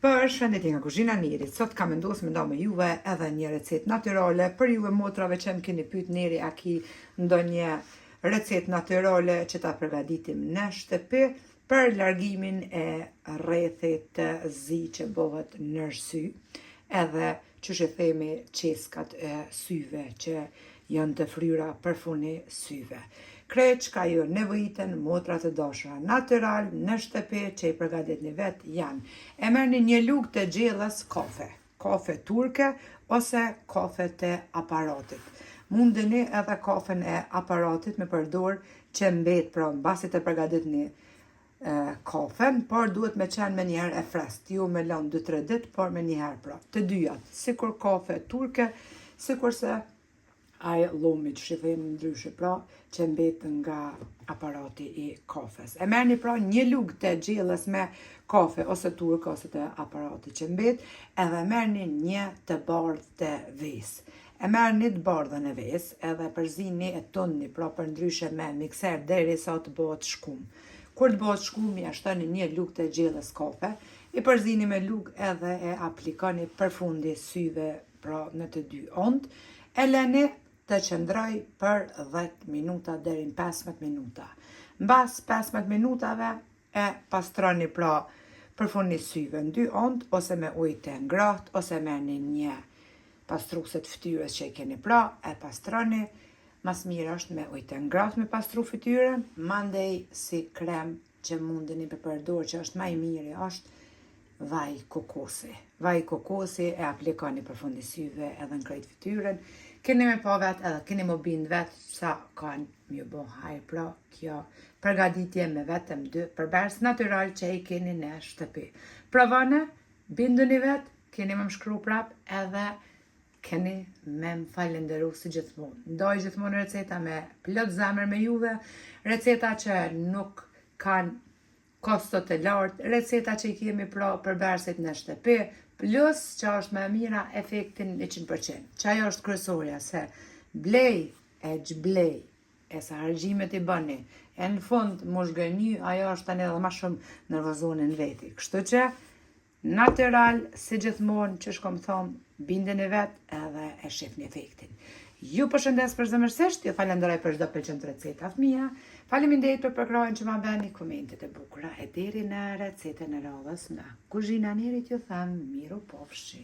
Për shëndetin nga kuzhina Nirit, sot kam vendosur me nda me juve edhe një recet natyrale për juve motrave që më keni pyet Neri a ki ndonjë recet natyrale që ta përgatitim në shtëpi për largimin e rrethit të zi që bëhet në sy, edhe çush e themi qeskat e syve që janë të fryra përfuni syve. Krejt çka ju nevojiten motrat të dashura natyral në shtëpi që i përgatitni vet janë: e merrni një lugë të gjellës kafe turke ose kafe të aparatit. Mundeni edhe kafen e aparatit me përdor që mbet, pra mbasi të përgatitni kafen, por duhet me qenë me njëherë e freskët, ju me lënë 2-3 ditë, por me njëherë pra. Të dyjat, sikur kafe turke, sikurse ai llomi që themi ndryshe, pra që mbet nga aparati i kafes. E merrni pra një lugë të gjellës me kafe ose turke ose të aparati që mbet, edhe merrni një të bardhë të vesë. E merrni të bardhën e vesë, edhe përzini e tonni, pra për ndryshe me mikser derisa të bëhet shkum. Kur të bëhet shkum, ja shtoni një lugë të gjellës kafe, i përzini me lugë edhe e aplikoni përfundi syve, pra në të dy ondë, e lëni të qëndroj për 10 minuta deri në 15 minuta. Mbas 15 minutave e pastroni pra përfuni syve në dy ondë, ose me ujë të ngrohtë, ose merrni një pastruese të fytyrës që e keni pra, e pastroni. Mas mirë është me ujë të ngrohtë me pastru fytyrën, mandej si krem që mundeni me përdor, që është më i miri, është vaj kokosi. Vaj kokosi e aplikoni përfundi syve edhe në krejt fytyrën. Keni me pa vetë edhe keni më bind vetë sa kanë mjë bo hajë, pra kjo përgatitje me vetëm 2 përbërës natyral që i keni në shtëpi. Provane, binduni vetë, keni me më shkru prap, edhe keni me më falenderu si gjithmonë. Ndoj gjithmonë receta me plot zemër me juve, receta që nuk kanë kostot e lartë, receta që i kemi pra përbërësit në shtëpi, plus që është më mira efektin 100%. Që ajo është kryesorja, se blej e gjblej, e sa hargjimet i bëni, e në fund më shgënjy, ajo është tani edhe ma shumë nervozonin veti. Kështu që, natyral, si gjithmonë, që shkom thonë, bindeni vetë edhe e shifni efektin. Ju përshëndes përzemërsisht, ju falenderoj për çdo përqend recetat mia. Faleminderit për përkrahjen që ma bëni, komentet e bukura, e deri në recetën e radhës nga kuzhina Nirit, ju them miru pofshi.